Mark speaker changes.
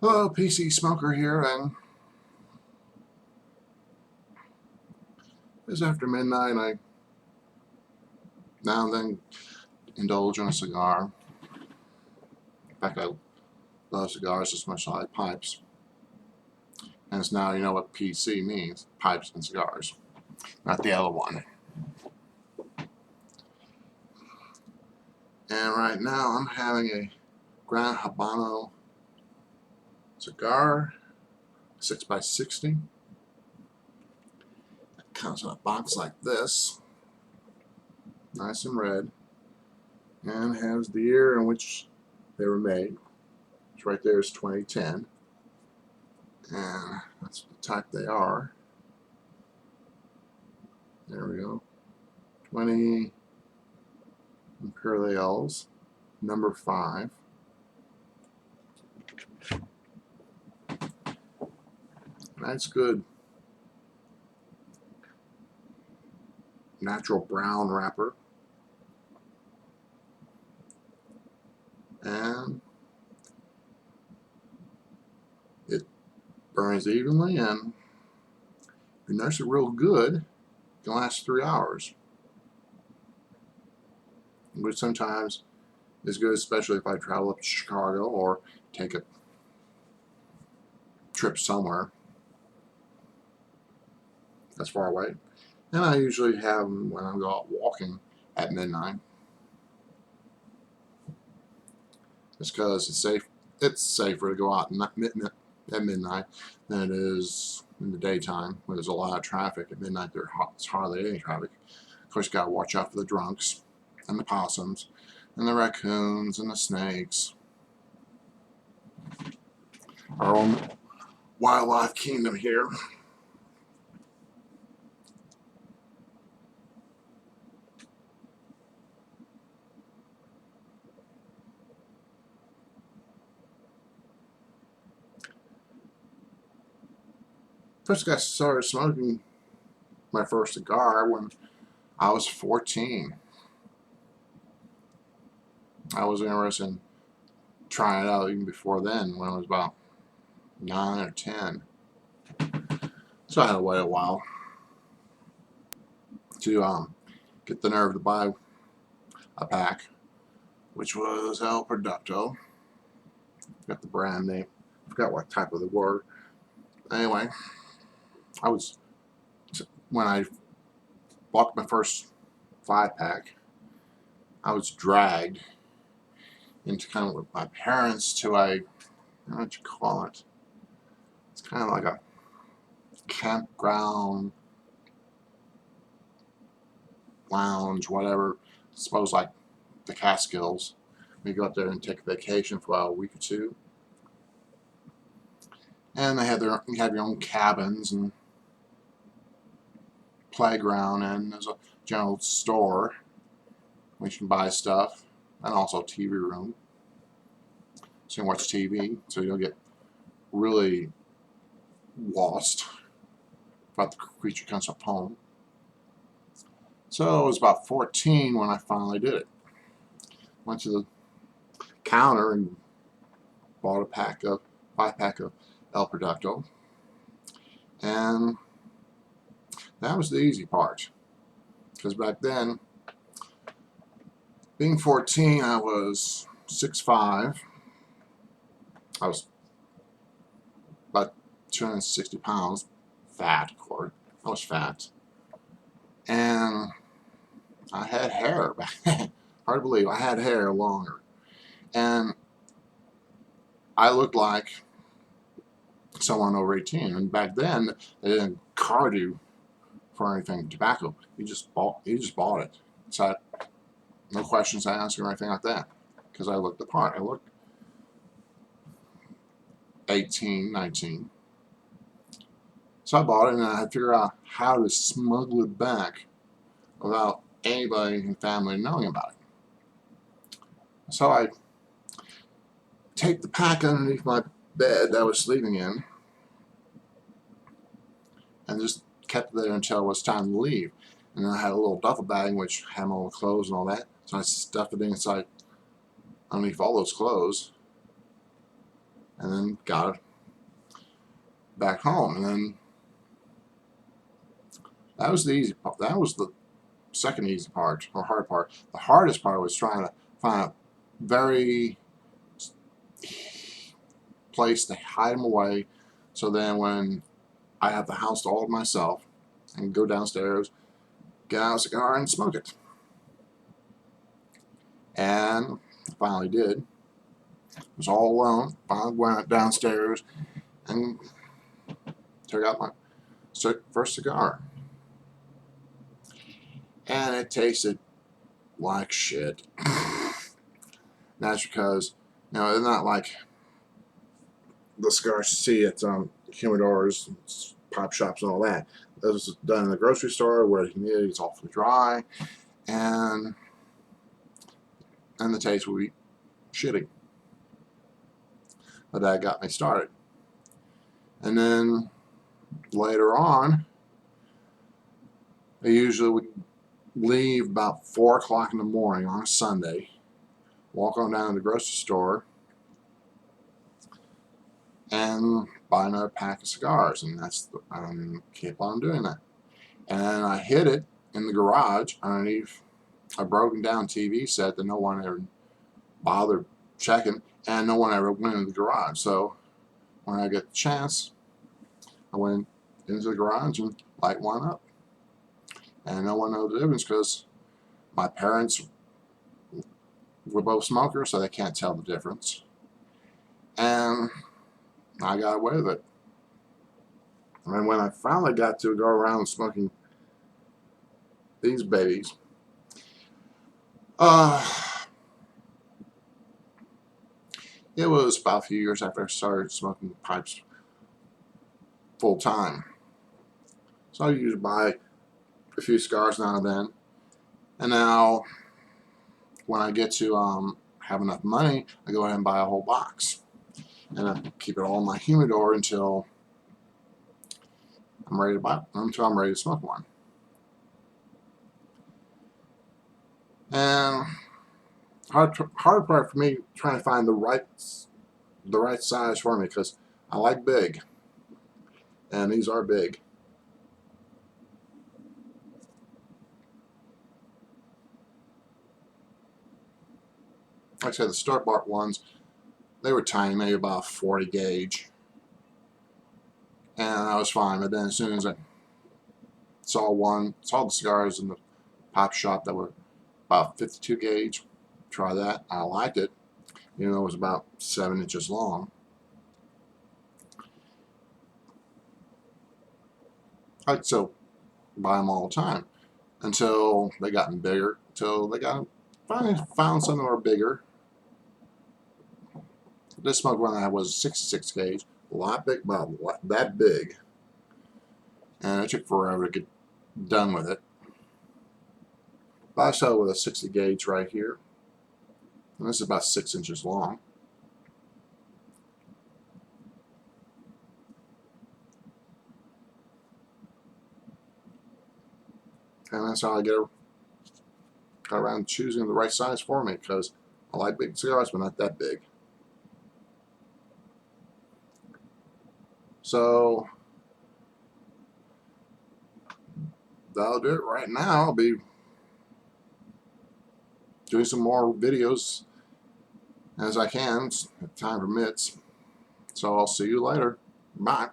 Speaker 1: Hello, PC Smoker here, and it's after midnight. I now and then indulge in a cigar. In fact, I love cigars as much as I like pipes. And it's now you know what PC means, pipes and cigars, not the other one. And right now I'm having a Gran Habano cigar, 6x60. It comes in a box like this, nice and red, and has the year in which they were made. Which right there is 2010. And that's the type they are. There we go. 20 Imperials, number 5. That's good. Natural brown wrapper. And it burns evenly, and if you nurse it real good, it can last 3 hours. Which sometimes is good, especially if I travel up to Chicago or take a trip somewhere that's far away. And I usually have them when I go out walking at midnight. Just because it's safe. It's safer to go out at midnight than it is in the daytime when there's a lot of traffic. At midnight there's hardly any traffic. Of course, you got to watch out for the drunks and the possums and the raccoons and the snakes. Our own wildlife kingdom here. First I started smoking my first cigar when I was 14. I was interested in trying it out even before then, when I was about 9 or 10. So I had to wait a while to get the nerve to buy a pack, which was El Producto. Got the brand name. I forgot what type of the word. Anyway, when I bought my first 5-pack, I was dragged into kind of with my parents to a, what you call it? It's kind of like a campground, lounge, whatever. I suppose like the Catskills. We go up there and take a vacation for about a week or two. And they had you have your own cabins and playground, and there's a general store where you can buy stuff, and also a TV room. So you can watch TV, so you don't get really lost about the creature comes up home. So I was about 14 when I finally did it. Went to the counter and bought a 5-pack of El Producto, and that was the easy part, because back then, being 14, I was 6'5". I was about 260 pounds, fat, of course. I was fat, and I had hair back then. Hard to believe, I had hair longer, and I looked like someone over 18. And back then, they didn't card you for anything tobacco. You just bought it. So no questions asked or anything like that, because I looked the part. I looked 18, 19. So I bought it, and I had to figure out how to smuggle it back without anybody in the family knowing about it. So I taped the pack underneath my bed that I was sleeping in, and just kept it there until it was time to leave. And then I had a little duffel bag which had all the clothes and all that, so I stuffed it inside underneath all those clothes. and then got it back home. And then that was the easy part. That was the second easy part, or hard part. The hardest part was trying to find a very place to hide them away, so then when I have the house to all to myself, and go downstairs, get out a cigar, and smoke it. And I finally did. I was all alone. Finally went downstairs and took out my first cigar. And it tasted like shit. That's because, you know, it's not like the cigars you see at humidors, pop shops, and all that. This was done in the grocery store where the humidity is awfully dry, and the taste will be shitty. But that got me started. And then later on, I usually would leave about 4 o'clock in the morning on a Sunday, walk on down to the grocery store, and buy another pack of cigars, and keep on doing that. And I hid it in the garage underneath a broken down TV set that no one ever bothered checking, and no one ever went into the garage. So when I get the chance, I went into the garage and light one up, and no one knows the difference because my parents were both smokers, so they can't tell the difference, and I got away with it. And when I finally got to go around smoking these babies, it was about a few years after I started smoking pipes full time. So I usually buy a few cigars now and then. And now, when I get to have enough money, I go ahead and buy a whole box. And I keep it all in my humidor until I'm ready to smoke one. And hard part for me trying to find the right size for me, because I like big, and these are big. Like I said, the store-bought ones, they were tiny, maybe about 40 gauge, and I was fine. But then as soon as I saw the cigars in the pop shop that were about 52 gauge, try that. I liked it, even though it was about 7 inches long. I'd still buy them all the time until they got bigger. Finally found some that were bigger. This smoke one I was 66 gauge, a lot big, about that big, and it took forever to get done with it. But I started with a 60 gauge right here, and this is about 6 inches long. And that's how I got around choosing the right size for me, because I like big cigars, but not that big. So that'll do it right now. I'll be doing some more videos as I can, if time permits. So I'll see you later. Bye.